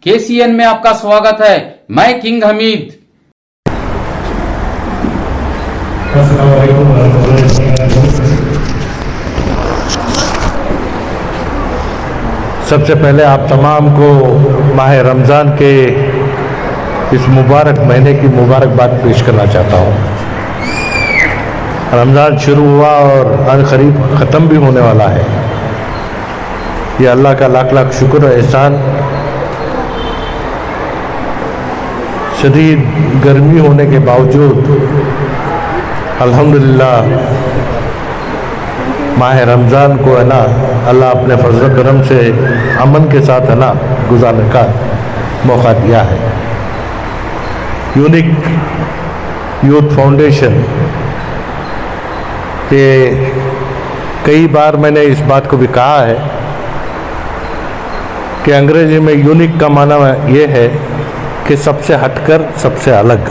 KCN में आपका स्वागत है। मैं किंग हमीद। सबसे पहले आप तमाम को माह रमज़ान के इस मुबारक महीने की मुबारकबाद पेश करना चाहता हूँ। रमज़ान शुरू हुआ और अनकरीब ख़त्म भी होने वाला है। ये अल्लाह का लाख लाख शुक्र और एहसान। शदीद गर्मी होने के बावजूद अल्हम्दुलिल्लाह माह रमज़ान को है ना अल्लाह अपने फजल करम से अमन के साथ है ना गुजारने का मौका दिया है। यूनिक यूथ फाउंडेशन के कई बार मैंने इस बात को भी कहा है कि अंग्रेजी में यूनिक का माना ये है कि सबसे हटकर सबसे अलग।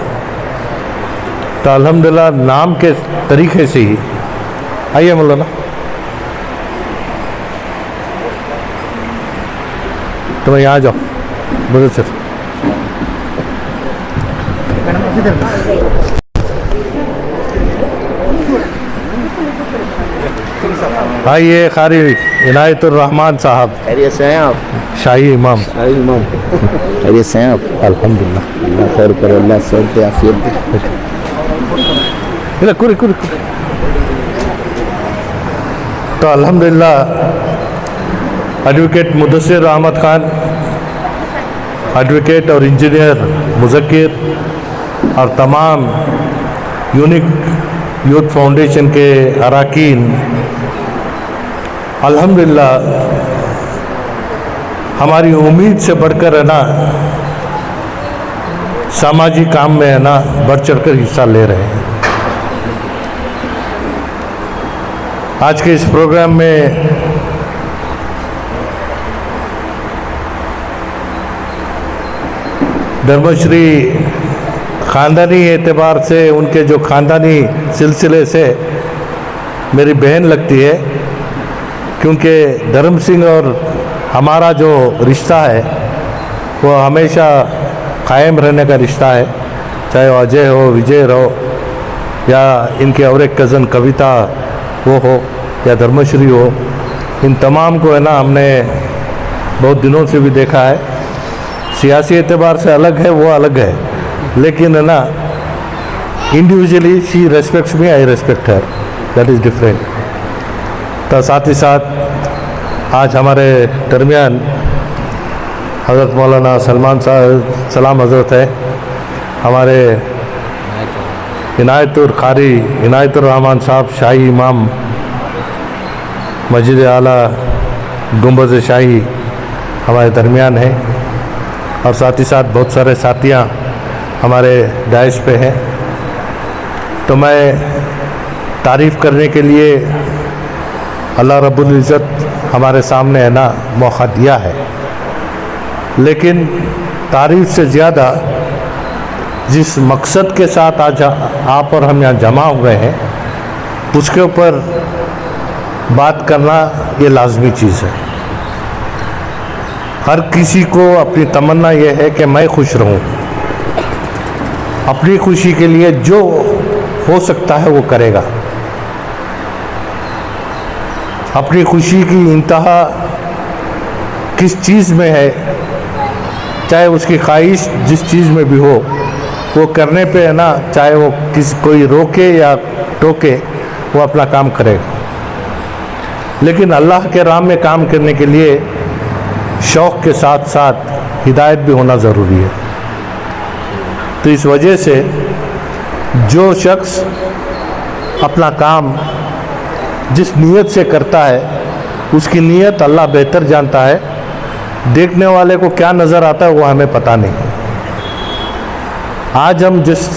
तो अल्हम्दुलिल्लाह नाम के तरीके से ही आइए मौलाना तो यहाँ जाओ बोलो सर। आइए कारी इनायतुर रहमान साहब। खैरियत से हैं आप? शाही इमाम। शाही इमाम खैरियत से हैं आप? अल्हम्दुलिल्लाह। अल्लाह खैर करे, अल्लाह सब दे आफियत दे। कुरी कुरी तो अल्हम्दुलिल्लाह एडवोकेट मुदस्सिर अहमद खान, एडवोकेट और इंजीनियर मुज़क्किर और तमाम यूनिक यूथ फाउंडेशन के अरकान अल्हम्दुलिल्लाह हमारी उम्मीद से बढ़कर है ना सामाजिक काम में है ना बढ़ चढ़कर हिस्सा ले रहे हैं। आज के इस प्रोग्राम में धर्मश्री ख़ानदानी एतबार से उनके जो ख़ानदानी सिलसिले से मेरी बहन लगती है, क्योंकि धर्म सिंह और हमारा जो रिश्ता है वो हमेशा कायम रहने का रिश्ता है। चाहे वो अजय हो, विजय हो या इनके और एक कज़न कविता वो हो या धर्मश्री हो, इन तमाम को है ना हमने बहुत दिनों से भी देखा है। सियासी एतबार से अलग है, वो अलग है, लेकिन है ना individually she respects me, I respect her, that is different. तो साथ ही साथ आज हमारे दरमियान हज़रत मौलाना सलमान साहब सलाम हज़रत है, हमारे इनायतुर कारी इनायतुर रहमान साहब शाही इमाम मस्जिद आला गुंबज़ शाही हमारे दरमियान हैं, और साथ ही साथ बहुत सारे साथियाँ हमारे डाइस पे हैं। तो मैं तारीफ़ करने के लिए अल्लाह रब्बुल इज़्ज़त हमारे सामने है ना मौका दिया है, लेकिन तारीफ़ से ज़्यादा जिस मकसद के साथ आज आप और हम यहाँ जमा हुए हैं उसके ऊपर बात करना ये लाजमी चीज़ है। हर किसी को अपनी तमन्ना ये है कि मैं खुश रहूं, अपनी खुशी के लिए जो हो सकता है वो करेगा। अपनी खुशी की इंतहा किस चीज़ में है, चाहे उसकी ख्वाहिश जिस चीज़ में भी हो, वो करने पे है ना, चाहे वो कोई रोके या टोके, वो अपना काम करेगा। लेकिन अल्लाह के राह में काम करने के लिए शौक़ के साथ साथ हिदायत भी होना ज़रूरी है। तो इस वजह से जो शख्स अपना काम जिस नीयत से करता है उसकी नीयत अल्लाह बेहतर जानता है। देखने वाले को क्या नज़र आता है वो हमें पता नहीं। आज हम जिस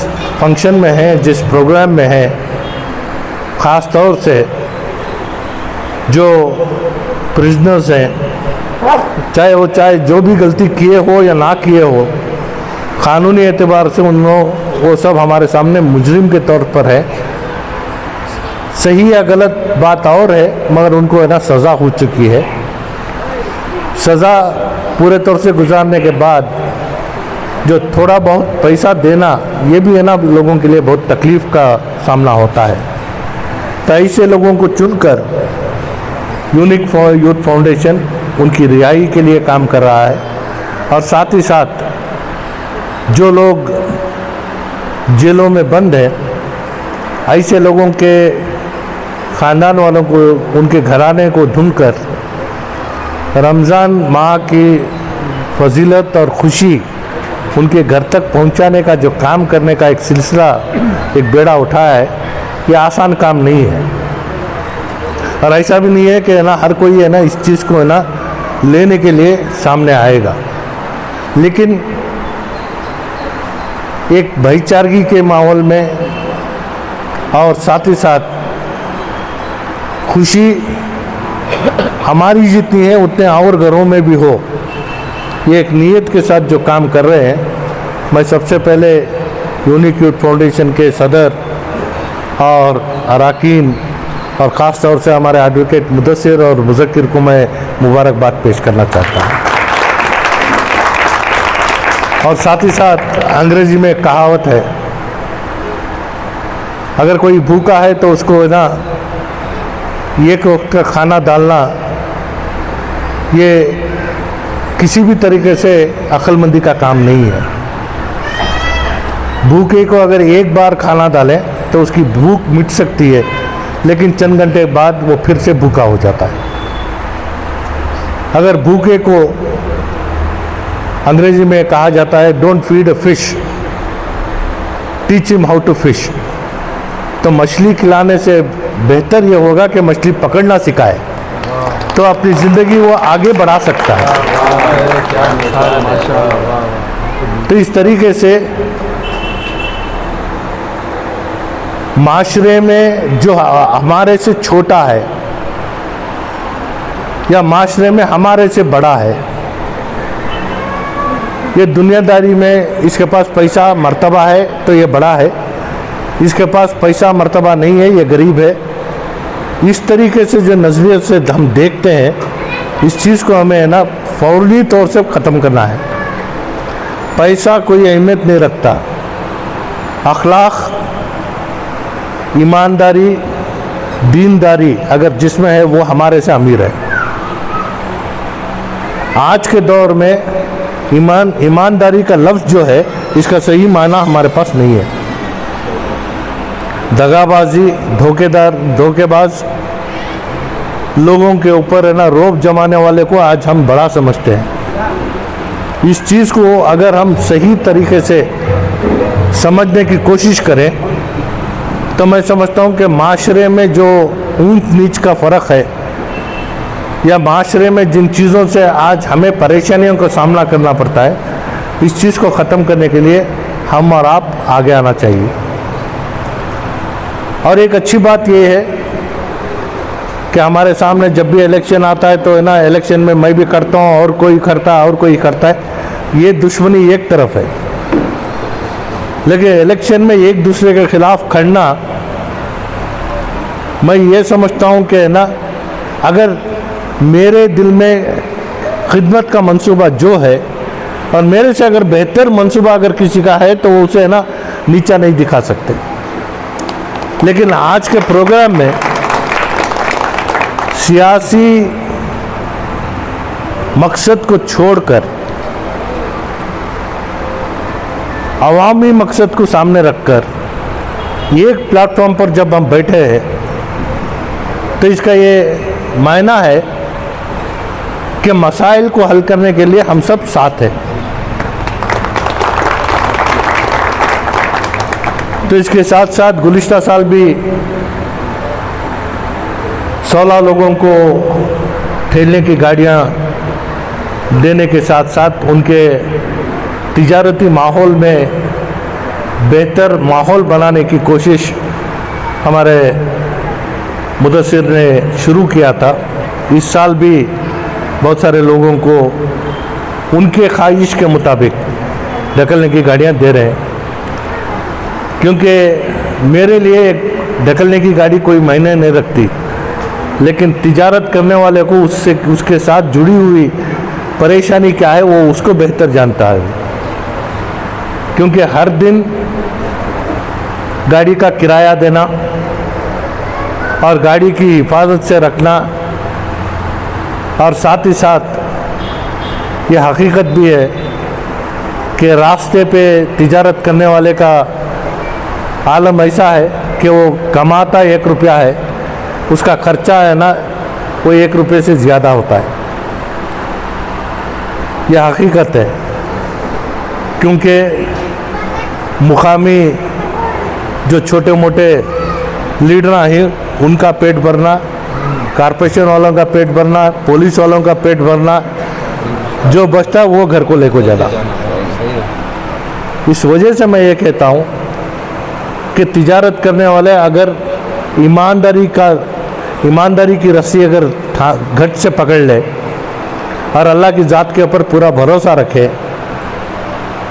फंक्शन में हैं, जिस प्रोग्राम में हैं, ख़ास तौर से जो प्रिजनर्स हैं, चाहे जो भी गलती किए हो या ना किए हो, क़ानूनी एतबार से वो सब हमारे सामने मुजरिम के तौर पर है। सही या गलत बात और है, मगर उनको है ना सज़ा हो चुकी है। सज़ा पूरे तौर से गुजारने के बाद जो थोड़ा बहुत पैसा देना, ये भी है ना लोगों के लिए बहुत तकलीफ़ का सामना होता है। तो ऐसे लोगों को चुनकर यूनिक यूथ फाउंडेशन उनकी रिहाई के लिए काम कर रहा है, और साथ ही साथ जो लोग जेलों में बंद हैं, ऐसे लोगों के ख़ानदान वालों को, उनके घराने को ढूंढकर रमज़ान माह की फजीलत और खुशी उनके घर तक पहुंचाने का जो काम करने का एक सिलसिला, एक बेड़ा उठाया है, ये आसान काम नहीं है। और ऐसा भी नहीं है कि ना हर कोई है ना इस चीज़ को है ना लेने के लिए सामने आएगा, लेकिन एक भाईचारगी के माहौल में और साथ ही साथ खुशी हमारी जितनी है उतने और घरों में भी हो, ये एक नीयत के साथ जो काम कर रहे हैं। मैं सबसे पहले यूनिक यूथ फाउंडेशन के सदर और अरकान और ख़ास तौर से हमारे एडवोकेट मुदस्सिर और मुज़क्किर को मैं मुबारकबाद पेश करना चाहता हूँ। और साथ ही साथ अंग्रेज़ी में एक कहावत है, अगर कोई भूखा है तो उसको ना एक वक्त का खाना डालना, ये किसी भी तरीके से अक्लमंदी का काम नहीं है। भूखे को अगर एक बार खाना डालें तो उसकी भूख मिट सकती है, लेकिन चंद घंटे बाद वो फिर से भूखा हो जाता है। अगर भूखे को अंग्रेजी में कहा जाता है don't feed a fish, teach him how to fish. तो मछली खिलाने से बेहतर ये होगा कि मछली पकड़ना सिखाए, तो अपनी ज़िंदगी वो आगे बढ़ा सकता है। तो इस तरीके से माशरे में जो हमारे से छोटा है या माशरे में हमारे से बड़ा है, ये दुनियादारी में इसके पास पैसा मर्तबा है तो ये बड़ा है, इसके पास पैसा मर्तबा नहीं है ये गरीब है। इस तरीके से जो नज़रिए से हम देखते हैं, इस चीज़ को हमें है ना फौरी तौर से ख़त्म करना है। पैसा कोई अहमियत नहीं रखता, अखलाक, ईमानदारी, दीनदारी अगर जिसमें है वो हमारे से अमीर है। आज के दौर में ईमानदारी का लफ्ज़ जो है इसका सही माना हमारे पास नहीं है। दगाबाजी, धोखेबाज लोगों के ऊपर है ना रौब जमाने वाले को आज हम बड़ा समझते हैं। इस चीज़ को अगर हम सही तरीके से समझने की कोशिश करें तो मैं समझता हूँ कि माशरे में जो ऊंच नीच का फ़र्क है या माशरे में जिन चीज़ों से आज हमें परेशानियों का सामना करना पड़ता है, इस चीज़ को ख़त्म करने के लिए हम और आप आगे आना चाहिए। और एक अच्छी बात यह है कि हमारे सामने जब भी इलेक्शन आता है तो है ना इलेक्शन में मैं भी करता हूँ और कोई करता है और कोई करता है, ये दुश्मनी एक तरफ है। लेकिन इलेक्शन में एक दूसरे के खिलाफ खड़ना, मैं ये समझता हूँ कि ना अगर मेरे दिल में खिदमत का मंसूबा जो है और मेरे से अगर बेहतर मंसूबा अगर किसी का है तो वो उसे ना नीचा नहीं दिखा सकते। लेकिन आज के प्रोग्राम में सियासी मकसद को छोड़कर अवामी मकसद को सामने रखकर एक प्लेटफॉर्म पर जब हम बैठे हैं तो इसका ये मायना है कि मसाइल को हल करने के लिए हम सब साथ हैं। तो इसके साथ साथ गुज़िश्ता साल भी 16 लोगों को ठेले की गाड़ियां देने के साथ साथ उनके तिजारती माहौल में बेहतर माहौल बनाने की कोशिश हमारे मुदस्सिर ने शुरू किया था। इस साल भी बहुत सारे लोगों को उनके ख्वाहिश के मुताबिक ढकलने की गाड़ियां दे रहे हैं, क्योंकि मेरे लिए ढकलने की गाड़ी कोई मायने नहीं रखती, लेकिन तिजारत करने वाले को उसके साथ जुड़ी हुई परेशानी क्या है वो उसको बेहतर जानता है, क्योंकि हर दिन गाड़ी का किराया देना और गाड़ी की हिफाजत से रखना, और साथ ही साथ ये हकीकत भी है कि रास्ते पे तिजारत करने वाले का आलम ऐसा है कि वो कमाता 1 रुपया है, उसका खर्चा है ना वो 1 रुपये से ज़्यादा होता है। यह हकीकत है, क्योंकि मुकामी जो छोटे मोटे लीडर हैं उनका पेट भरना, कारपोरेशन वालों का पेट भरना, पुलिस वालों का पेट भरना, जो बचता है वो घर को लेकर जाना। इस वजह से मैं ये कहता हूँ कि तिजारत करने वाले अगर ईमानदारी की रस्सी अगर घट से पकड़ ले और अल्लाह की ज़ात के ऊपर पूरा भरोसा रखे,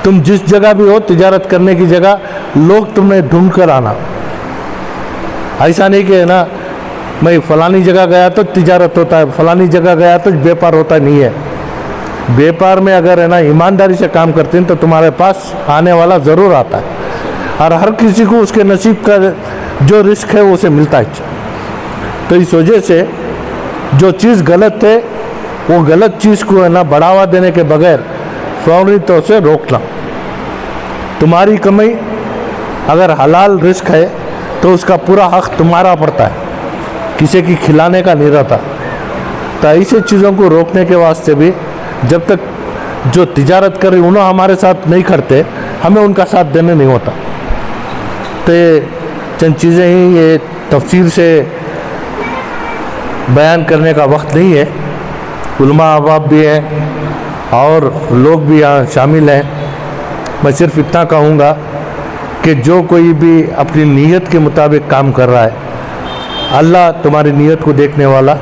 तुम जिस जगह भी हो तिजारत करने की जगह लोग तुम्हें ढूंढ कर आना। ऐसा नहीं कि है ना मैं फलानी जगह गया तो तिजारत होता है, फलानी जगह गया तो व्यापार होता नहीं है। व्यापार में अगर है ना ईमानदारी से काम करते हैं तो तुम्हारे पास आने वाला ज़रूर आता है, और हर किसी को उसके नसीब का जो रिस्क है वो उसे मिलता है। तो इस वजह से जो चीज़ गलत है वो गलत चीज़ को है ना बढ़ावा देने के बगैर फौरी तौर से रोकना। तुम्हारी कमाई अगर हलाल रिस्क है तो उसका पूरा हक तुम्हारा पड़ता है, किसी की खिलाने का नहीं रहता। तो ऐसे चीज़ों को रोकने के वास्ते भी जब तक जो तिजारत कर रहे उन्होंने हमारे साथ नहीं करते, हमें उनका साथ देने नहीं होता। तो ये चंद चीज़ें ही, ये तफसील से बयान करने का वक्त नहीं है। उलमा अहबाब भी हैं और लोग भी यहाँ शामिल हैं। मैं सिर्फ इतना कहूँगा कि जो कोई भी अपनी नीयत के मुताबिक काम कर रहा है, अल्लाह तुम्हारी नीयत को देखने वाला,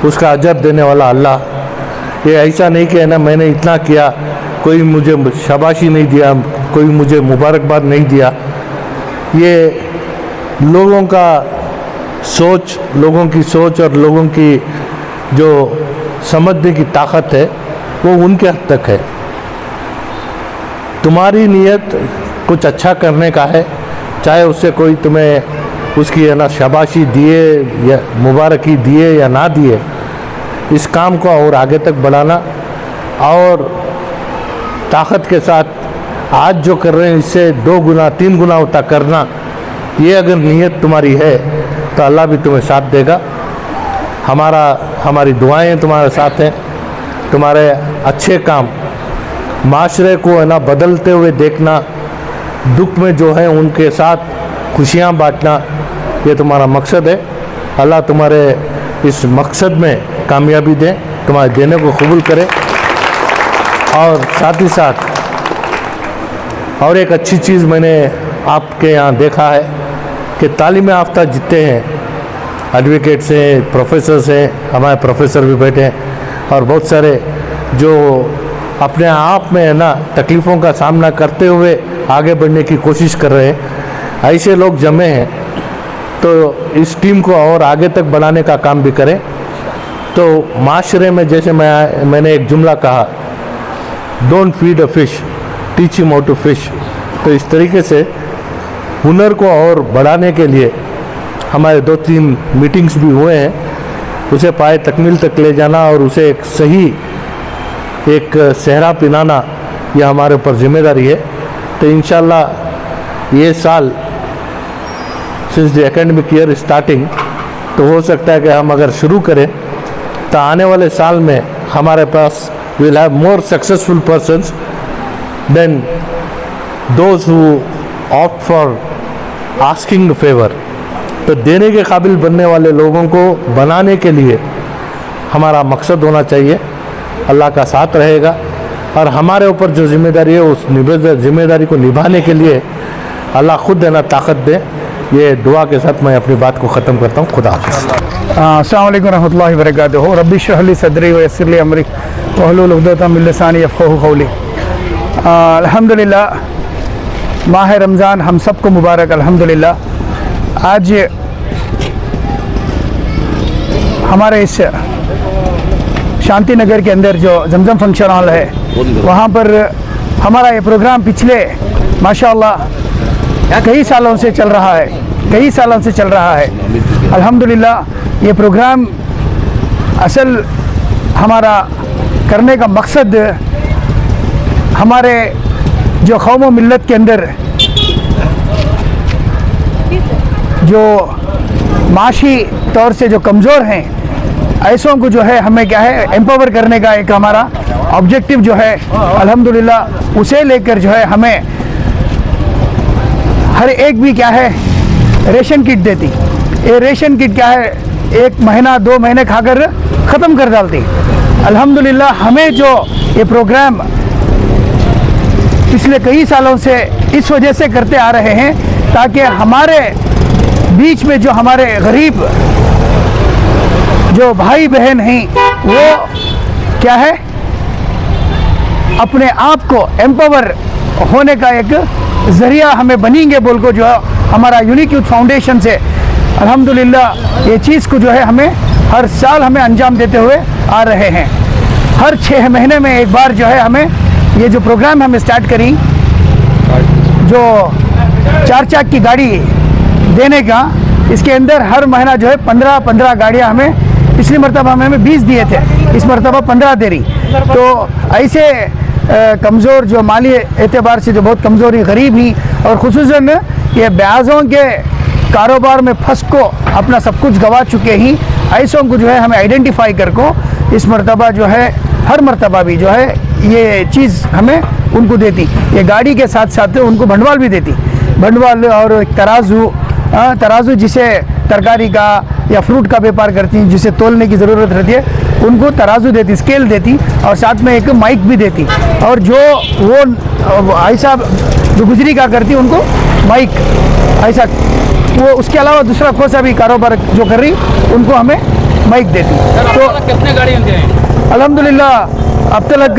उसका अजर देने वाला अल्लाह। ये ऐसा नहीं कि है ना मैंने इतना किया, कोई मुझे शाबाशी नहीं दिया, कोई मुझे मुबारकबाद नहीं दिया। ये लोगों का सोच, लोगों की सोच और लोगों की जो समझने की ताकत है वो उनके हद तक है। तुम्हारी नीयत कुछ अच्छा करने का है, चाहे उससे कोई तुम्हें उसकी है ना शाबाशी दिए या मुबारकी दिए या ना दिए, इस काम को और आगे तक बढ़ाना और ताकत के साथ आज जो कर रहे हैं इससे 2 गुना 3 गुना होता करना। ये अगर नीयत तुम्हारी है तो अल्लाह भी तुम्हें साथ देगा। हमारी दुआएं तुम्हारे साथ हैं। तुम्हारे अच्छे काम माशरे को है ना बदलते हुए देखना, दुख में जो है उनके साथ खुशियाँ बांटना, ये तुम्हारा मकसद है। अल्लाह तुम्हारे इस मकसद में कामयाबी दे, तुम्हारे देने को कबूल करे। और साथ ही साथ और एक अच्छी चीज़ मैंने आपके यहाँ देखा है कि तालीम याफ्ता जितने हैं, एडवोकेट्स हैं, प्रोफेसर्स हैं, हमारे प्रोफेसर भी बैठे हैं, और बहुत सारे जो अपने आप में है ना तकलीफ़ों का सामना करते हुए आगे बढ़ने की कोशिश कर रहे हैं, ऐसे लोग जमे हैं। तो इस टीम को और आगे तक बढ़ाने का काम भी करें। तो माशरे में जैसे मैंने एक जुमला कहा, don't feed a fish, teach him how to fish. तो इस तरीके से हुनर को और बढ़ाने के लिए हमारे 2-3 मीटिंग्स भी हुए हैं, उसे पाए तकमील तक ले जाना और उसे एक सही एक सहरा पिलाना, यह हमारे ऊपर जिम्मेदारी है। तो इंशाल्लाह ये साल since the academic year starting, तो हो सकता है कि हम अगर शुरू करें तो आने वाले साल में हमारे पास will have more successful persons than those who opt for asking favour. तो देने के काबिल बनने वाले लोगों को बनाने के लिए हमारा मकसद होना चाहिए। अल्लाह का साथ रहेगा और हमारे ऊपर जो जिम्मेदारी है उस जिम्मेदारी को निभाने के लिए अल्लाह खुद देना ताकत दे। ये दुआ के साथ मैं अपनी बात को ख़त्म करता हूँ। खुदा हाफ़िज़। अस्सलाम वालेकुम रहमतुल्लाहि व बरकातुहू। रब्बि इश्रह ली सदरी व यस्सिर ली अमरी वहलुल उक़दतम मिन लिसानी यफ़क़हू क़ौली। अल्हम्दुलिल्लाह, माह रमज़ान हम सबको मुबारक। अल्हम्दुलिल्लाह, आज हमारे इस शांति नगर के अंदर जो जमजम फंक्शन हॉल है, वहाँ पर हमारा ये प्रोग्राम पिछले माशाअल्लाह कई सालों से चल रहा है। अल्हम्दुलिल्लाह ये प्रोग्राम असल हमारा करने का मकसद हमारे जो कौम व मिल्लत के अंदर जो माशी तौर से जो कमज़ोर हैं, ऐसों को जो है हमें क्या है एम्पावर करने का एक हमारा ऑब्जेक्टिव जो है अल्हम्दुलिल्लाह उसे लेकर जो है हमें हर एक भी क्या है रेशन किट देती। ये रेशन किट क्या है 1 महीना 2 महीने खाकर ख़त्म कर डालती। अल्हम्दुलिल्लाह हमें जो ये प्रोग्राम पिछले कई सालों से इस वजह से करते आ रहे हैं ताकि हमारे बीच में जो हमारे गरीब जो भाई बहन हैं वो क्या है अपने आप को एम्पावर होने का एक ज़रिया हमें बनेंगे बोल को जो हमारा यूनिक यूथ फाउंडेशन से अल्हम्दुलिल्लाह ये चीज़ को जो है हमें हर साल हमें अंजाम देते हुए आ रहे हैं। हर 6 महीने में एक बार जो है हमें ये जो प्रोग्राम हमें स्टार्ट करी जो 4 चाक की गाड़ी देने का, इसके अंदर हर महीना जो है 15 गाड़ियाँ हमें पिछली मरतबा हमें 20 दिए थे, इस मरतबा 15 दे रही। तो ऐसे कमज़ोर जो माली एतबार से जो बहुत कमज़ोरी गरीब ही और ख़ुसूसन ये ब्याज़ों के कारोबार में फंस को अपना सब कुछ गवा चुके ही ऐसों को जो है हमें आइडेंटिफाई कर को इस मरतबा जो है हर मरतबा भी जो है ये चीज़ हमें उनको देती। ये गाड़ी के साथ साथ उनको भंडवाल भी देती, भंडवाल और तराजू जिसे तरकारी का या फ्रूट का व्यापार करती हैं, जिसे तोलने की ज़रूरत रहती है उनको तराजू देती, स्केल देती और साथ में एक माइक भी देती। और जो वो ऐसा जो गुजरी का करती उनको माइक ऐसा, वो उसके अलावा दूसरा कोई सा भी कारोबार जो कर रही उनको हमें माइक देती। तो कितने गाड़ियाँ दे हैं? अल्हम्दुलिल्लाह अब तक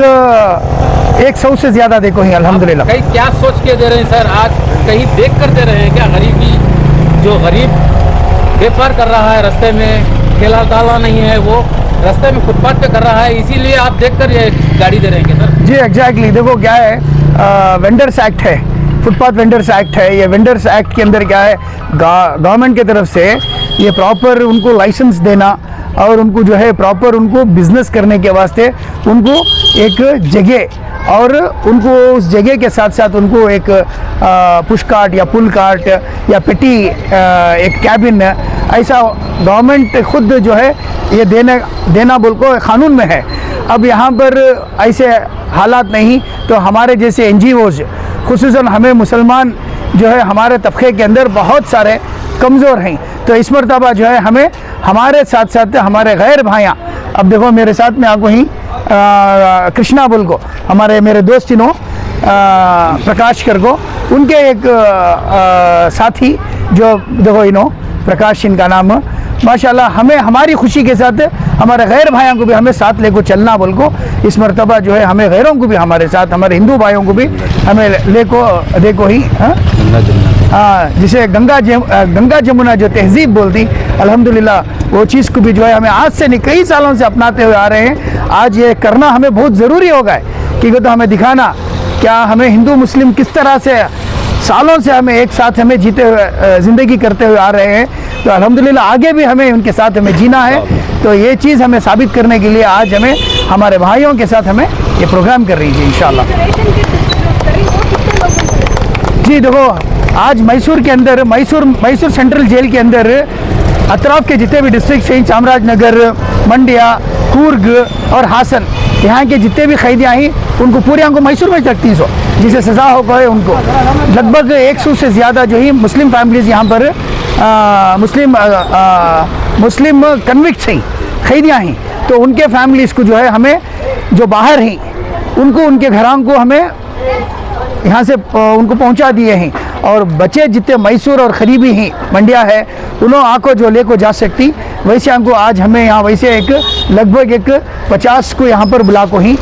100 से ज़्यादा देखो ही अल्हम्दुलिल्लाह। कहीं क्या सोच के दे रहे हैं सर? आज कहीं देख कर दे रहे हैं क्या? गरीबी जो गरीब व्यापार कर रहा है, रास्ते में ठेला ताला नहीं है, वो रास्ते में फुटपाथ पे कर रहा है, इसीलिए आप देखकर ये गाड़ी दे रहे हैं क्या सर? जी एग्जैक्टली। देखो क्या है वेंडर्स एक्ट है, फुटपाथ वेंडर्स एक्ट है। ये वेंडर्स एक्ट के अंदर क्या है गवर्नमेंट की तरफ से ये प्रॉपर उनको लाइसेंस देना और उनको जो है प्रॉपर उनको बिजनेस करने के वास्ते उनको एक जगह और उनको उस जगह के साथ साथ उनको एक पुश कार्ट या पुल कार्ट या पेटी एक कैबिन ऐसा गवर्नमेंट खुद जो है ये देना बोल को कानून में है। अब यहाँ पर ऐसे हालात नहीं, तो हमारे जैसे NGOs खुसूसन हमें मुसलमान जो है हमारे तबके के अंदर बहुत सारे कमज़ोर हैं, तो इस मरतबा जो है हमें हमारे साथ साथ हमारे गैर भाइयाँ, अब देखो मेरे साथ में आपको ही कृष्णा बोल को हमारे मेरे दोस्त तीनों प्रकाश कर को उनके एक साथी जो देखो इनो प्रकाश इनका नाम माशाल्लाह, हमें हमारी खुशी के साथ हमारे गैर भाइयों को भी हमें साथ लेको चलना बोल को इस मरतबा जो है हमें गैरों को भी हमारे साथ हमारे हिंदू भाइयों को भी हमें लेको देखो ही हाँ जिसे गंगा जमुना जो तहजीब बोलती अल्हम्दुलिल्लाह वो चीज़ को भी जो है हमें आज से नहीं कई सालों से अपनाते हुए आ रहे हैं। आज ये करना हमें बहुत ज़रूरी होगा क्योंकि तो हमें दिखाना क्या हमें हिंदू मुस्लिम किस तरह से सालों से हमें एक साथ हमें जीते हुए ज़िंदगी करते हुए आ रहे हैं, तो अल्हम्दुलिल्लाह आगे भी हमें उनके साथ हमें जीना है। तो ये चीज़ हमें साबित करने के लिए आज हमें हमारे भाइयों के साथ हमें ये प्रोग्राम कर रही है इंशाल्लाह। जी देखो आज मैसूर के अंदर मैसूर सेंट्रल जेल के अंदर अतराफ के जितने भी डिस्ट्रिक्ट हैं चामराजनगर, मंडिया, कूर्ग और हासन, यहाँ के जितने भी कैदियाँ हैं उनको पूरे को मैसूर में रखती हैं, जिसे सज़ा हो गए उनको लगभग 100 से ज़्यादा जो ही मुस्लिम फैमिलीज़ यहाँ पर मुस्लिम कन्विक्ट्स हैं, कैदियाँ हैं, तो उनके फैमिलीज़ को जो है हमें जो बाहर हैं उनको उनके घरों को हमें यहाँ से उनको पहुँचा दिए हैं। और बच्चे जितने मैसूर और करीबी हैं मंडिया है उन्होंने आँखों जो ले को जा सकती, वैसे हमको आज हमें यहाँ वैसे एक लगभग एक 50 को यहाँ पर बुला को ही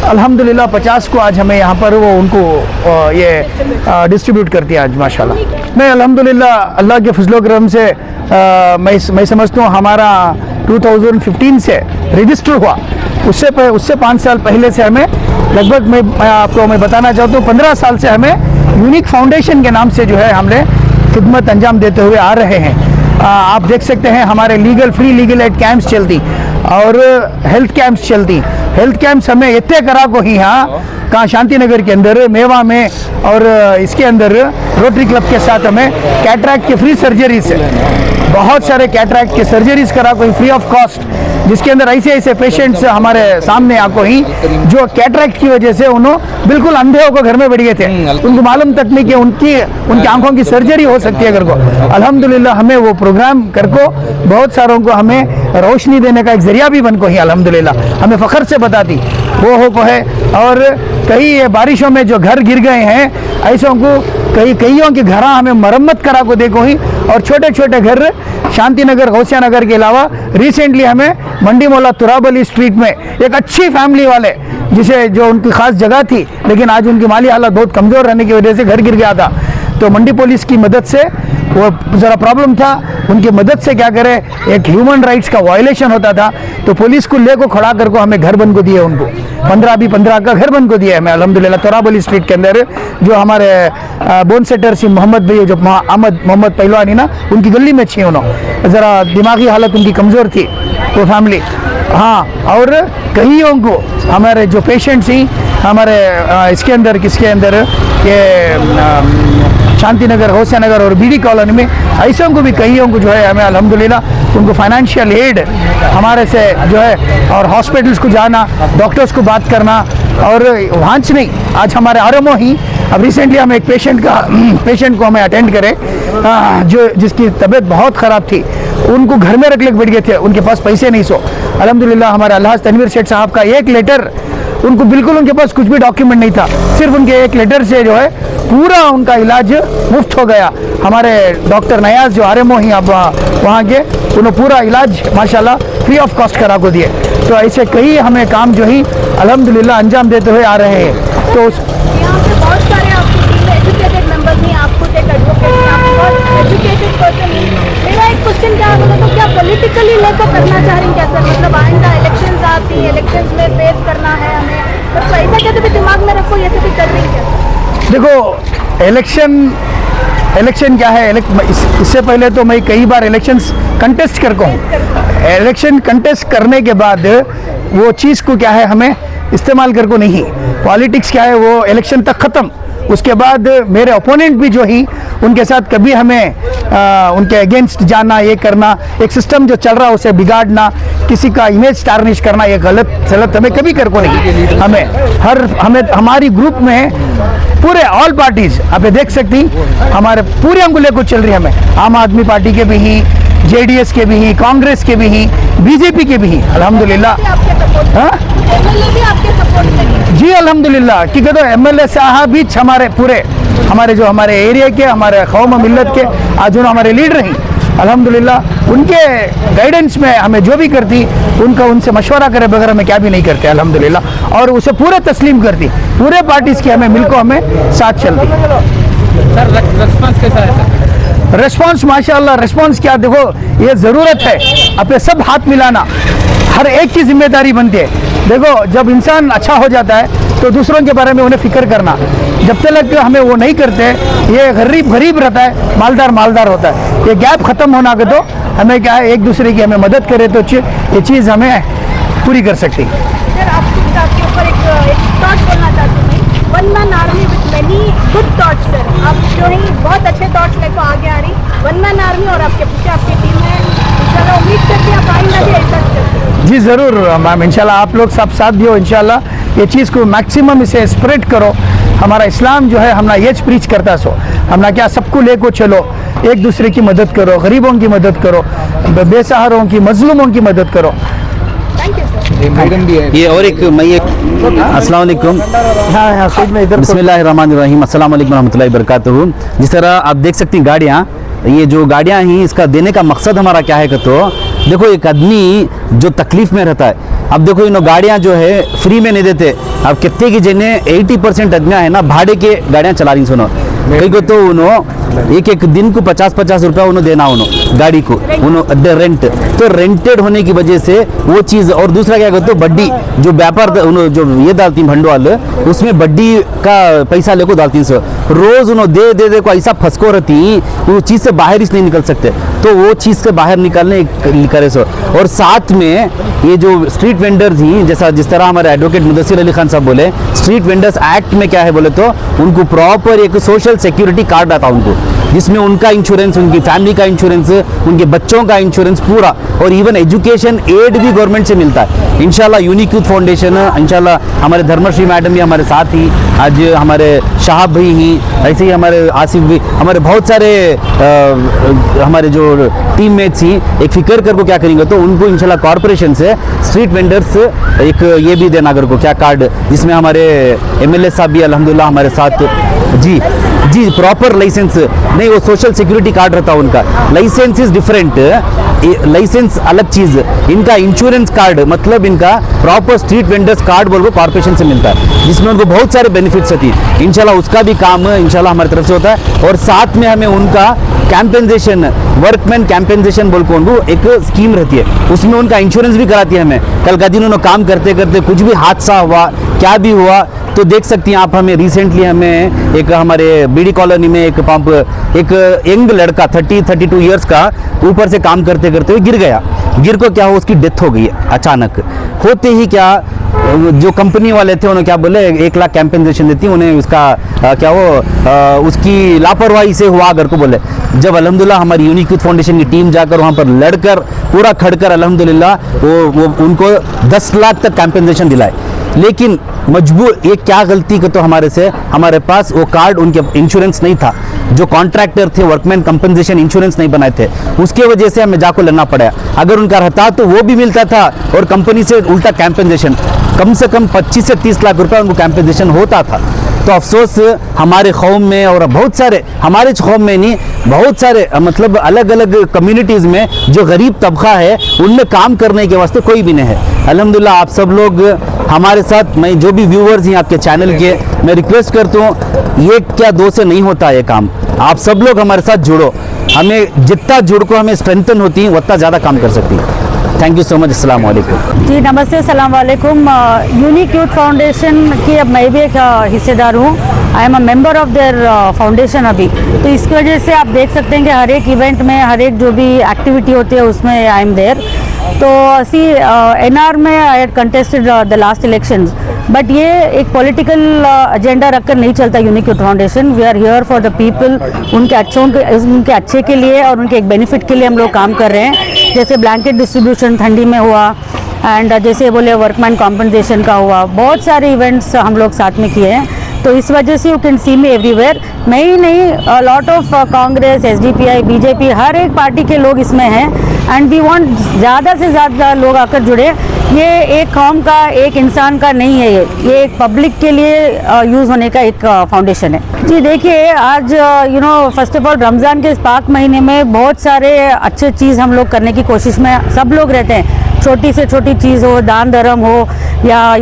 अल्हम्दुलिल्लाह 50 को आज हमें यहाँ पर वो उनको ये डिस्ट्रीब्यूट करती है आज माशाल्लाह। मैं अल्हम्दुलिल्लाह अल्लाह के फजलो करम से मैं समझता हूँ हमारा 2015 से रजिस्टर हुआ उससे 5 साल पहले से हमें लगभग मैं बताना चाहता हूँ 15 साल से हमें यूनिक फाउंडेशन के नाम से जो है हमने खिदमत अंजाम देते हुए आ रहे हैं। आप देख सकते हैं हमारे फ्री लीगल एड कैंप्स चलती और हेल्थ कैंप्स चलती। हेल्थ कैंप्स हमें इतने करा को ही यहाँ कहाँ शांति नगर के अंदर मेवा में और इसके अंदर रोटरी क्लब के साथ हमें कैटरैक्ट के फ्री सर्जरीज है। बहुत सारे कैटरैक्ट के सर्जरीज करा कोई फ्री ऑफ कॉस्ट, जिसके अंदर ऐसे पेशेंट्स हमारे सामने आको ही जो कैटरैक्ट की वजह से उन्होंने बिल्कुल अंधे होकर घर में बैठ गए थे, उनको मालूम तक नहीं कि उनकी आंखों की सर्जरी हो सकती है। घर को अल्हम्दुलिल्लाह हमें वो प्रोग्राम कर को बहुत सारों को हमें रोशनी देने का एक जरिया भी बन को ही अल्हम्दुलिल्लाह हमें फ़ख्र से बताती वो हो को है। और कई बारिशों में जो घर गिर गए हैं ऐसों को कईयों के घर हमें मरम्मत करा को देखो ही। और छोटे छोटे घर शांति नगर गौसिया नगर के अलावा रिसेंटली हमें मंडी मोहल्ला तुराबली स्ट्रीट में एक अच्छी फैमिली वाले जिसे जो उनकी खास जगह थी लेकिन आज उनकी माली हालत बहुत कमज़ोर रहने की वजह से घर गिर गया था, तो मंडी पुलिस की मदद से वो ज़रा प्रॉब्लम था, उनकी मदद से क्या करे एक ह्यूमन राइट्स का वायलेशन होता था तो पुलिस को ले को खड़ा कर को हमें घर बन को दिए, उनको 15 का घर बन को दिया है हमें अल्हम्दुलिल्लाह। तोराबली स्ट्रीट के अंदर जो हमारे बोन सेटर सी मोहम्मद भाई जो मोहम्मद पहलवानी ना उनकी गली में अच्छी उन्होंने ज़रा दिमागी हालत उनकी कमज़ोर थी वो फैमिली। हाँ, और कईयों को हमारे जो पेशेंट्स ही हमारे इसके अंदर किसके अंदर ये शांति नगर गौसिया नगर और बीडी कॉलोनी में ऐसों को भी कईयों को जो है हमें अल्हम्दुलिल्लाह उनको फाइनेंशियल एड हमारे से जो है और हॉस्पिटल्स को जाना, डॉक्टर्स को बात करना और वहाँ से नहीं आज हमारे आरएमओ ही अब रिसेंटली हम एक पेशेंट को हमें अटेंड करें जो जिसकी तबीयत बहुत ख़राब थी, उनको घर में रख ले बैठ गए थे, उनके पास पैसे नहीं सो अल्हम्दुलिल्लाह हमारे अल्हाज तनवीर सेठ साहब का एक लेटर, उनको बिल्कुल उनके पास कुछ भी डॉक्यूमेंट नहीं था, सिर्फ उनके एक लेटर से जो है पूरा उनका इलाज मुफ्त हो गया। हमारे डॉक्टर नयाज जो आरएमओ ही अब वहाँ के उन्होंने पूरा इलाज माशाल्लाह फ्री ऑफ कॉस्ट करा को दिए। तो ऐसे कई हमें काम जो ही अल्हम्दुलिल्लाह अंजाम देते हुए आ रहे हैं। तो यहाँ पे बहुत सारे आपकी टीम में एजुकेटेड मेंबर नहीं, आप खुद एक एडवोकेट हैं, आप बहुत एजुकेटेड पर्सन हैं। मेरा एक क्वेश्चन क्या होगा तो क्या पॉलिटिकली लेकर करना चाह रही हैं क्या सर, मतलब आइंदा इलेक्शंस आती हैं, इलेक्शंस में फेस करना है हमें, तो ऐसा कहते भी दिमाग में रखो ये सब कर रही है क्या? देखो इलेक्शन क्या है, इससे पहले तो मैं कई बार इलेक्शंस कंटेस्ट कर हूँ। इलेक्शन कंटेस्ट करने के बाद वो चीज़ को क्या है हमें इस्तेमाल कर को नहीं, पॉलिटिक्स क्या है वो इलेक्शन तक ख़त्म, उसके बाद मेरे ओपोनेंट भी जो ही उनके साथ कभी हमें उनके अगेंस्ट जाना, ये करना, एक सिस्टम जो चल रहा है उसे बिगाड़ना, किसी का इमेज टार्निश करना, ये गलत हमें कभी कर को नहीं। हमें हमारी ग्रुप में पूरे ऑल पार्टीज आप ये देख सकती हमारे पूरे अंगुले को चल रही है, हमें आम आदमी पार्टी के भी ही, जेडीएस के भी ही, कांग्रेस के भी ही, बीजेपी के भी ही अल्हम्दुलिल्लाह। जी अल्हम्दुलिल्लाह कि तो एमएलए साहब भी हमारे जो हमारे एरिया के हमारे कौम मिल्लत के आज जो हमारे लीडर हैं अल्हम्दुलिल्लाह उनके गाइडेंस में हमें जो भी करती उनसे मशवरा करे बगैर हमें क्या भी नहीं करते अल्हम्दुलिल्लाह, और उसे पूरे तस्लीम करती, पूरे पार्टीज़ की हमें मिलकर हमें साथ चलती। सर रेस्पॉन्स कैसा है सर? रेस्पॉन्स माशाल्लाह, रेस्पॉन्स क्या देखो ये ज़रूरत है अपने सब हाथ मिलाना, हर एक की जिम्मेदारी बनती है। देखो जब इंसान अच्छा हो जाता है तो दूसरों के बारे में उन्हें फिक्र करना, जब तक हमें वो नहीं करते ये गरीब रहता है, मालदार होता है, ये गैप ख़त्म होना के तो हमें क्या है एक दूसरे की हमें मदद करे तो ये चीज़ हमें पूरी कर सकती है। सर आपके ऊपर एक थॉट बोलना चाहती हूँ, one man army with many good thoughts sir, आप जो है बहुत अच्छे थॉट्स लेकर आगे आ रही, वन मैन आर्मी और आपके पीछे आपकी टीम है, इंशाल्लाह उम्मीद करते हैं आप आइंदा भी ऐसा करें। जी ज़रूर मैम, इंशाल्लाह आप लोग सब साथ दियो, इंशाल्लाह ये चीज़ को मैक्सिमम इसे स्प्रेड करो। हमारा इस्लाम जो है हमना ये प्रीच करता सो हमना क्या सबको लेको चलो, एक दूसरे की मदद करो, गरीबों की मदद करो, बेसहारों की, मजलूमों की मदद करो। ये और एक अस्सलाम वालेकुम, हाँ सही में इधर बिस्मिल्लाहिर्रहमानिर्रहीम, अस्सलाम वालेकुम रहमतुल्लाहि बरकातहू। जिस तरह आप देख सकती हैं गाड़ियाँ, ये जो गाड़ियाँ हैं इसका देने का मकसद हमारा क्या है कि तो देखो एक आदमी जो तकलीफ़ में रहता है, अब देखो इन गाड़ियाँ जो है फ्री में नहीं देते, अब कितने की जिन्हें 80% आदमियाँ है ना भाड़े के गाड़ियाँ चला रही सुनो, कई को तो उन्होंने एक एक दिन को 50-50 रुपया उन्होंने देना उन्होंने गाड़ी को उन्होंने रेंट, तो रेंटेड होने की वजह से वो चीज़। और दूसरा क्या कहते हो बड्डी जो व्यापार जो ये डालती भंडवाल उसमें बड्डी का पैसा लेको डालती सो रोज उन्होंने दे को ऐसा फंसको रहती वो चीज़ से बाहर ही नहीं निकल सकते, तो वो चीज़ से बाहर निकलने करे सो। और साथ में ये जो स्ट्रीट वेंडर्स ही जैसा जिस तरह हमारे एडवोकेट मुदस्सिर अली खान साहब बोले, स्ट्रीट वेंडर्स एक्ट में क्या है बोले तो उनको प्रॉपर एक सोशल सिक्योरिटी कार्ड आता उनको, जिसमें उनका इंश्योरेंस, उनकी फैमिली का इंश्योरेंस, उनके बच्चों का इंश्योरेंस पूरा, और इवन एजुकेशन एड भी गवर्नमेंट से मिलता है। इंशाल्लाह यूनिक यूथ फाउंडेशन, इंशाल्लाह हमारे धर्मश्री मैडम भी हमारे साथ ही, आज हमारे शाहब भाई ही, ऐसे ही हमारे आसिफ भी, हमारे बहुत सारे हमारे जो टीममेट्स ही एक फिक्र करके क्या करेंगे तो उनको इंशाल्लाह कॉर्पोरेशन से स्ट्रीट वेंडर्स एक ये भी देना कर को क्या कार्ड, जिसमें हमारे एमएलए साहब भी अल्हम्दुलिल्लाह हमारे साथ जी प्रॉपर लाइसेंस नहीं, वो सोशल सिक्योरिटी कार्ड रहता है उनका। लाइसेंस इज डिफरेंट, लाइसेंस अलग चीज़, इनका इंश्योरेंस कार्ड मतलब इनका प्रॉपर स्ट्रीट वेंडर्स कार्ड बोल को कॉर्पोरेशन से मिलता है, जिसमें उनको बहुत सारे बेनिफिट्स होती है। इंशाल्लाह उसका भी काम इंशाल्लाह हमारी तरफ से होता है। और साथ में हमें उनका कैंपेंसेशन, वर्कमैन कैंपेंसेशन बोल को उनको एक स्कीम रहती है, उसमें उनका इंश्योरेंस भी कराती है हमें। कल का दिन उन्होंने काम करते करते कुछ भी हादसा हुआ, क्या भी हुआ, तो देख सकती हैं आप, हमें रिसेंटली हमें एक हमारे बीडी कॉलोनी में एक यंग लड़का 30-32 इयर्स का ऊपर से काम करते करते हुए गिर को क्या हो, उसकी डेथ हो गई अचानक। होते ही क्या जो कंपनी वाले थे उन्होंने क्या बोले 1 लाख कैंपेंसेशन देती, उन्हें उसका क्या वो उसकी लापरवाही से हुआ घर को बोले। जब अल्हम्दुलिल्लाह हमारी यूनिक यूथ फाउंडेशन की टीम जाकर वहाँ पर लड़कर पूरा खड़कर अल्हम्दुलिल्लाह वो उनको 10 लाख तक कैंपेंसेशन दिलाए। लेकिन मजबूर ये क्या गलती का तो हमारे से, हमारे पास वो कार्ड, उनके इंश्योरेंस नहीं था, जो कॉन्ट्रैक्टर थे वर्कमैन कंपनसेशन इंश्योरेंस नहीं बनाए थे, उसके वजह से हमें जाको लेना पड़ा। अगर उनका रहता तो वो भी मिलता था और कंपनी से उल्टा कैंपनसेशन कम से कम 25 से 30 लाख रुपए उनको कैंपनसेशन होता था। तो अफसोस हमारे कौम में और बहुत सारे हमारे कौम में नहीं, बहुत सारे मतलब अलग अलग कम्युनिटीज़ में जो गरीब तबका है उनमें काम करने के वास्ते कोई भी नहीं है। अल्हम्दुलिल्लाह आप सब लोग हमारे साथ, मैं जो भी व्यूवर्स हैं आपके चैनल के, मैं रिक्वेस्ट करता हूँ, ये क्या 2 से नहीं होता ये काम, आप सब लोग हमारे साथ जुड़ो, हमें जितना जुड़ को हमें स्ट्रेंथन होती है उतना ज़्यादा काम कर सकती है। थैंक यू सो मच, अस्सलाम वालेकुम। जी नमस्ते, अस्सलाम वालेकुम। यूनिक यूथ फाउंडेशन की अब मैं भी एक हिस्सेदार हूँ। I am a member of their foundation अभी, तो इसकी वजह से आप देख सकते हैं कि हर एक इवेंट में, हर एक जो भी एक्टिविटी होती है उसमें आई एम देयर। तो असी एनआर में I had contested the last elections, but ये एक पॉलिटिकल एजेंडा रखकर नहीं चलता unique youth foundation. We are here for the people, उनके अच्छे के लिए और उनके एक बेनिफिट के लिए हम लोग काम कर रहे हैं। जैसे ब्लैंकेट डिस्ट्रीब्यूशन ठंडी में हुआ, एंड जैसे बोले वर्कमैन कॉम्पनसेशन का हुआ, बहुत सारे इवेंट्स हम लोग साथ में किए हैं। तो इस वजह से you can see me everywhere. मैं ही नहीं, lot of Congress, SDPI, BJP, हर एक पार्टी के लोग इसमें हैं, एंड वी वांट ज़्यादा से ज़्यादा लोग आकर जुड़े। ये एक कौम का, एक इंसान का नहीं है, ये एक पब्लिक के लिए यूज़ होने का एक फाउंडेशन है। जी देखिए, आज फर्स्ट ऑफ ऑल रमज़ान के इस पाक महीने में बहुत सारे अच्छे चीज़ हम लोग करने की कोशिश में सब लोग रहते हैं। छोटी से छोटी चीज़ हो, दान धर्म हो, या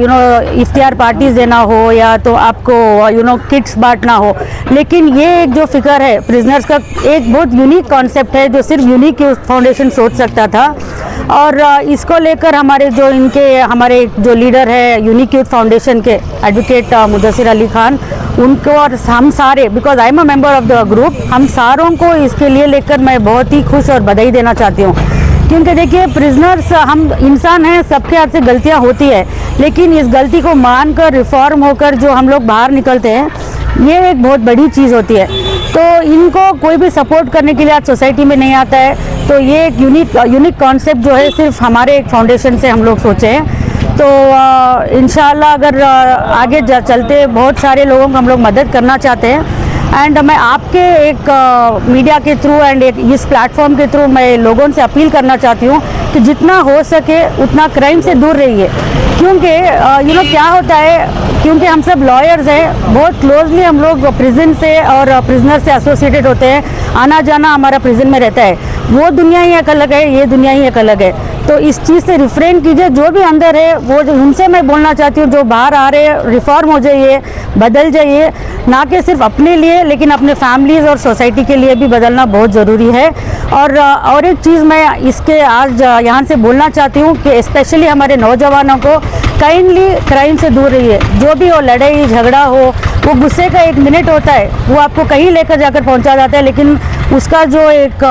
इफ्तियार पार्टीज देना हो, या तो आपको किट्स बांटना हो। लेकिन ये एक जो फिक्र है प्रिजनर्स का, एक बहुत यूनिक कॉन्सेप्ट है जो सिर्फ यूनिक यूथ फाउंडेशन सोच सकता था। और इसको लेकर हमारे जो लीडर है यूनिक यूथ फाउंडेशन के, एडवोकेट मुदस्सिर अली खान, उनको और हम सारे, because I am a member of the group, हम सारों को इसके लिए लेकर मैं बहुत ही खुश और बधाई देना चाहती हूँ। क्योंकि देखिए, प्रिजनर्स, हम इंसान हैं, सबके हाथ से गलतियाँ होती है, लेकिन इस गलती को मानकर रिफॉर्म होकर जो हम लोग बाहर निकलते हैं, ये एक बहुत बड़ी चीज़ होती है। तो इनको कोई भी सपोर्ट करने के लिए आज सोसाइटी में नहीं आता है। तो ये एक यूनिक कॉन्सेप्ट जो है सिर्फ हमारे एक फाउंडेशन से हम लोग सोचे हैं। तो इंशाल्लाह अगर आगे चलते बहुत सारे लोगों को हम लोग मदद करना चाहते हैं। एंड मैं आपके एक मीडिया के थ्रू एंड इस प्लेटफॉर्म के थ्रू मैं लोगों से अपील करना चाहती हूँ कि जितना हो सके उतना क्राइम से दूर रहिए। क्योंकि क्या होता है, क्योंकि हम सब लॉयर्स हैं, बहुत क्लोजली हम लोग प्रिजन से और प्रिजनर से एसोसिएटेड होते हैं, आना जाना हमारा प्रिजन में रहता है। वो दुनिया ही एक अलग है, ये दुनिया ही एक अलग है। तो इस चीज़ से रिफ्रेन कीजिए। जो भी अंदर है वो उनसे मैं बोलना चाहती हूँ, जो बाहर आ रहे हैं रिफॉर्म हो जाइए, बदल जाइए, ना कि सिर्फ अपने लिए लेकिन अपने फैमिलीज़ और सोसाइटी के लिए भी बदलना बहुत ज़रूरी है। और एक चीज़ मैं इसके आज यहाँ से बोलना चाहती हूँ कि स्पेशली हमारे नौजवानों को काइंडली क्राइम से दूर रहिए। जो भी हो, लड़ाई झगड़ा हो, वो गुस्से का 1 मिनट होता है, वो आपको कहीं लेकर जाकर पहुंचा जाता है, लेकिन उसका जो एक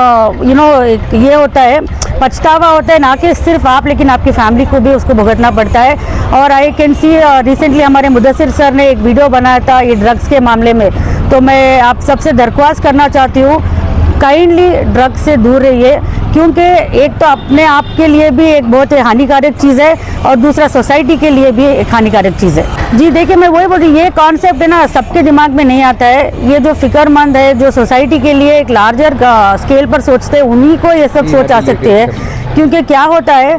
एक ये होता है, पछतावा होता है, ना कि सिर्फ आप लेकिन आपकी फैमिली को भी उसको भुगतना पड़ता है। और आई कैन सी रिसेंटली हमारे मुदस्सिर सर ने एक वीडियो बनाया था ये ड्रग्स के मामले में, तो मैं आप सबसे दरख्वास्त करना चाहती हूँ काइंडली ड्रग्स से दूर रहिए, क्योंकि एक तो अपने आप के लिए भी एक बहुत हानिकारक चीज़ है और दूसरा सोसाइटी के लिए भी एक हानिकारक चीज़ है। जी देखिए, मैं वही बोल रही हूँ, ये कॉन्सेप्ट है ना सबके दिमाग में नहीं आता है। ये जो फिक्रमंद है, जो सोसाइटी के लिए एक लार्जर स्केल पर सोचते हैं, उन्हीं को ये सब सोच आ सकती है। क्योंकि क्या होता है,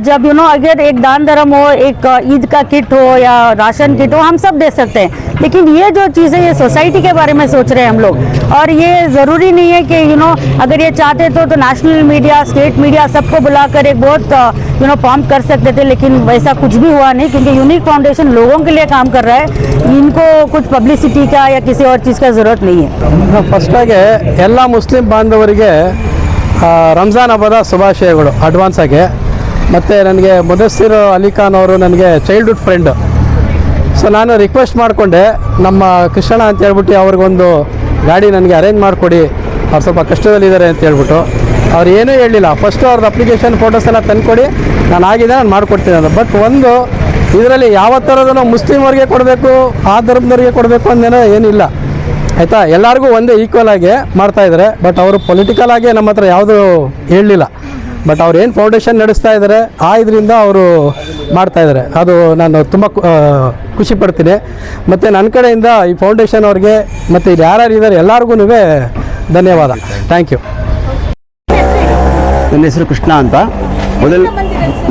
जब अगर एक दान धर्म हो, एक ईद का किट हो या राशन किट हो, हम सब दे सकते हैं, लेकिन ये जो चीज़ें ये सोसाइटी के बारे में सोच रहे हैं हम लोग। और ये ज़रूरी नहीं है कि अगर ये चाहते तो नेशनल मीडिया, स्टेट मीडिया सबको बुलाकर एक बहुत पम्प कर सकते थे, लेकिन वैसा कुछ भी हुआ नहीं, क्योंकि यूनिक फाउंडेशन लोगों के लिए काम कर रहा है। इनको कुछ पब्लिसिटी का या किसी और चीज़ का ज़रूरत नहीं है। ಫಸ್ಟಾಗಿ ಎಲ್ಲ ಮುಸ್ಲಿಂ ಬಾಂಧವರಿಗೆ ರಂಜಾನ್ ಹಬ್ಬದ ಶುಭಾಶಯಗಳು ಅಡ್ವಾನ್ಸ್ ಆಗಿ. ಮತ್ತು ನನಗೆ ಮುದಸ್ಸಿರ್ ಅಲಿ ಖಾನ್ ಅವರು ನನಗೆ ಚೈಲ್ಡ್ಹುಡ್ ಫ್ರೆಂಡ್. ಸೊ ನಾನು ರಿಕ್ವೆಸ್ಟ್ ಮಾಡಿಕೊಂಡೆ ನಮ್ಮ ಕೃಷ್ಣ ಅಂತ ಹೇಳ್ಬಿಟ್ಟು ಅವ್ರಿಗೊಂದು ಗಾಡಿ ನನಗೆ ಅರೇಂಜ್ ಮಾಡಿಕೊಡಿ, ಅವ್ರು ಸ್ವಲ್ಪ ಕಷ್ಟದಲ್ಲಿದ್ದಾರೆ ಅಂತ ಹೇಳ್ಬಿಟ್ಟು. ಅವ್ರು ಏನೂ ಹೇಳಲಿಲ್ಲ, ಫಸ್ಟು ಅವ್ರದ್ದು ಅಪ್ಲಿಕೇಶನ್ ಫೋಟೋಸ್ ಎಲ್ಲ ತಂದುಕೊಡಿ, ನಾನು ಆಗಿದೆ ನಾನು ಮಾಡಿಕೊಡ್ತೀನಿ ಅಂತ. ಬಟ್ ಒಂದು ಇದರಲ್ಲಿ ಯಾವ ಥರದೂ ಮುಸ್ಲಿಮವ್ರಿಗೆ ಕೊಡಬೇಕು, ಆ ಧರ್ಮದವ್ರಿಗೆ ಕೊಡಬೇಕು ಅಂದೇನೋ ಏನಿಲ್ಲ, ಆಯಿತಾ. ಎಲ್ಲರಿಗೂ ಒಂದೇ ಈಕ್ವಲ್ ಆಗಿ ಮಾಡ್ತಾಯಿದ್ದಾರೆ. ಬಟ್ ಅವರು ಪೊಲಿಟಿಕಲ್ ಆಗಿ ನಮ್ಮ ಹತ್ರ ಯಾವುದೂ ಹೇಳಲಿಲ್ಲ. ಬಟ್ ಅವ್ರು ಏನು ಫೌಂಡೇಶನ್ ನಡೆಸ್ತಾ ಇದ್ದಾರೆ ಇದರಿಂದ ಅವರು ಮಾಡ್ತಾಯಿದ್ದಾರೆ, ಅದು ನಾನು ತುಂಬ ಖುಷಿ ಪಡ್ತೀನಿ. ಮತ್ತು ನನ್ನ ಕಡೆಯಿಂದ ಈ ಫೌಂಡೇಶನ್ ಅವ್ರಿಗೆ ಮತ್ತು ಇಲ್ಲಿ ಯಾರ್ಯಾರು ಇದ್ದಾರೆ ಎಲ್ಲರಿಗೂ ಧನ್ಯವಾದ. Thank you. ನನ್ನ ಹೆಸರು ಕೃಷ್ಣ ಅಂತ. ಮೊದಲು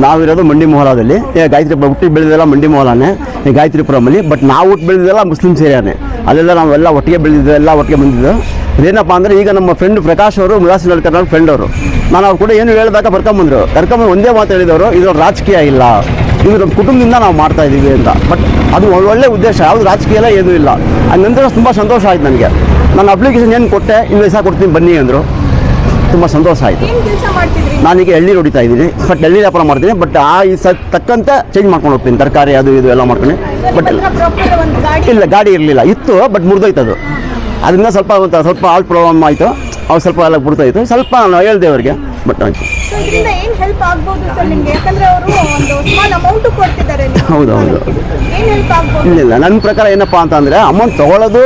ನಾವಿರೋದು ಮಂಡಿ ಮೊಹಲಾದಲ್ಲಿ. ಗಾಯತ್ರಿ ಹುಟ್ಟಿ ಬೆಳೆದೆಲ್ಲ ಮಂಡಿ ಮೊಹಲಾನೇ, ಗಾಯತ್ರಿಪುರಮಲ್ಲಿ. ಬಟ್ ನಾವು ಹುಟ್ಟು ಬೆಳೆದಿದ್ದೆಲ್ಲ ಮುಸ್ಲಿಮ್ಸ್ ಏರಿಯಾನೇ. ಅಲ್ಲೆಲ್ಲ ನಾವೆಲ್ಲ ಒಟ್ಟಿಗೆ ಬೆಳೆದಿದ್ದು, ಎಲ್ಲ ಒಟ್ಟಿಗೆ ಬಂದಿದ್ದು. ಅದೇನಪ್ಪ ಅಂದರೆ, ಈಗ ನಮ್ಮ ಫ್ರೆಂಡ್ ಪ್ರಕಾಶ್ ಅವರು ಮುದಾಸಿರ್ ಅಲಿ ಖಾನ್ ಫ್ರೆಂಡ್ ಅವರು, ನಾನು ಅವ್ರು ಕೂಡ ಏನು ಹೇಳಿದಾಗ ಕರ್ಕೊಂಬಂದು ಒಂದೇ ಮಾತು ಹೇಳಿದವರು, ಇದು ರಾಜಕೀಯ ಇಲ್ಲ, ಇದು ನಮ್ಮ ಕುಟುಂಬದಿಂದ ನಾವು ಮಾಡ್ತಾ ಇದ್ದೀವಿ ಅಂತ. ಬಟ್ ಅದು ಒಳ್ಳೆ ಉದ್ದೇಶ, ಯಾವುದು ರಾಜಕೀಯ ಎಲ್ಲ ಏನೂ ಇಲ್ಲ. ಹಂಗಂದ್ರೆ ತುಂಬ ಸಂತೋಷ ಆಯ್ತು ನನಗೆ. ನಾನು ಅಪ್ಲಿಕೇಶನ್ ಏನು ಕೊಟ್ಟೆ, ಇನ್ನು ವಯಸ್ಸಾಗಿ ಕೊಡ್ತೀನಿ ಬನ್ನಿ ಅಂದರು. ತುಂಬ ಸಂತೋಷ ಆಯಿತು. ನಾನೀಗ ಎಳ್ನೀರು ಹೊಡಿತಾ ಇದ್ದೀನಿ, ಬಟ್ ಎಳ್ನೀರು ವ್ಯಾಪಾರ ಮಾಡ್ತೀನಿ. ಬಟ್ ಈ ತಕ್ಕಂತೆ ಚೇಂಜ್ ಮಾಡ್ಕೊಂಡು ಹೋಗ್ತೀನಿ, ತರಕಾರಿ ಅದು ಇದು ಎಲ್ಲ ಮಾಡ್ತೀನಿ. ಬಟ್ ಇಲ್ಲ, ಗಾಡಿ ಇರಲಿಲ್ಲ, ಇತ್ತು ಬಟ್ ಮುರಿದೋಯ್ತದು. ಅದರಿಂದ ಸ್ವಲ್ಪ ಆಲ್ ಪ್ರಾಬ್ಲಮ್ ಆಯಿತು. ಅವ್ರು ಸ್ವಲ್ಪ ಎಲ್ಲ ಬಿಡ್ತಾಯಿತ್ತು, ಸ್ವಲ್ಪ ನಾನು ಹೇಳ್ದೆ ಅವ್ರಿಗೆ. ಬಟ್ ಆಯಿತು. ಹೌದು ಇಲ್ಲ, ನನ್ನ ಪ್ರಕಾರ ಏನಪ್ಪ ಅಂತಂದರೆ, ಅಮೌಂಟ್ ತೊಗೊಳ್ಳೋದು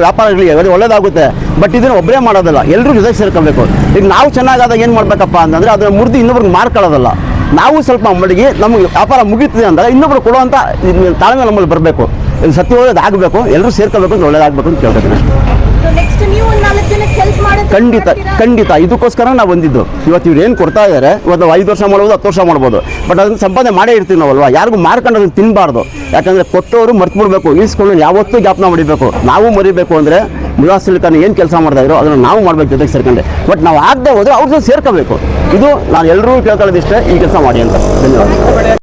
ವ್ಯಾಪಾರಗಳಿಗೆ ಒಳ್ಳೇದಾಗುತ್ತೆ. ಬಟ್ ಇದನ್ನು ಒಬ್ಬರೇ ಮಾಡೋದಲ್ಲ, ಎಲ್ಲರೂ ಜೊತೆಗೆ ಸೇರ್ಕೋಬೇಕು. ಈಗ ನಾವು ಚೆನ್ನಾಗಾದಾಗ ಏನು ಮಾಡಬೇಕಪ್ಪ ಅಂತಂದರೆ, ಅದನ್ನು ಮುರಿದು ಇನ್ನೊಬ್ರಿಗೆ ಮಾರ್ಕೊಳ್ಳೋದಲ್ಲ. ನಾವು ಸ್ವಲ್ಪ ಮಡಿಗೆ ನಮಗೆ ವ್ಯಾಪಾರ ಮುಗೀತದೆ ಅಂದಾಗ ಇನ್ನೊಬ್ರು ಕೊಡುವಂಥ ತಾಳ್ಮೆ ನಮ್ಮಲ್ಲಿ ಬರಬೇಕು. ಇದು ಸತ್ಯವಾದ ಆಗಬೇಕು, ಎಲ್ಲರೂ ಸೇರ್ಕೋಬೇಕು ಅಂತ ಒಳ್ಳೇದಾಗಬೇಕು ಅಂತ ಕೇಳ್ತೀನಿ. ಖಂಡಿತ ಇದಕ್ಕೋಸ್ಕರ ನಾವು ಬಂದಿದ್ದು. ಇವತ್ತು ಇವ್ರು ಏನು ಕೊಡ್ತಾ ಇದ್ದಾರೆ, ಇವತ್ತು 5 ವರ್ಷ ಮಾಡ್ಬೋದು, 10 ವರ್ಷ ಮಾಡ್ಬೋದು. ಬಟ್ ಅದನ್ನು ಸಂಪಾದನೆ ಮಾಡೇ ಇರ್ತೀವಿ ನಾವಲ್ವಾ. ಯಾರಿಗೂ ಮಾರ್ಕೊಂಡು ಅದನ್ನು ತಿನ್ನಬಾರ್ದು. ಯಾಕಂದರೆ ಕೊಟ್ಟವರು ಮರ್ತ್ಬಿಡ್ಬೇಕು, ಈಸ್ಕೊಂಡು ಯಾವತ್ತೂ ಜ್ಞಾಪನ ಮಾಡಬೇಕು. ನಾವು ಮರಿಬೇಕು ಅಂದರೆ ಮುದಾಸಿರ್ ಅಲಿ ಖಾನ್ ಏನು ಕೆಲಸ ಮಾಡ್ತಾ ಇದ್ರು ಅದನ್ನು ನಾವು ಮಾಡಬೇಕು ಜೊತೆಗೆ ಸೇರ್ಕೊಂಡೆ. ಬಟ್ ನಾವು ಆಗದೆ ಹೋದರೆ ಅವ್ರ ಜೊತೆ ಸೇರ್ಕೋಬೇಕು. ಇದು ನಾನು ಎಲ್ಲರೂ ಕೇಳ್ಕೊಳ್ಳೋದಿಷ್ಟೇ, ಈ ಕೆಲಸ ಮಾಡಿ ಅಂತ. ಧನ್ಯವಾದ.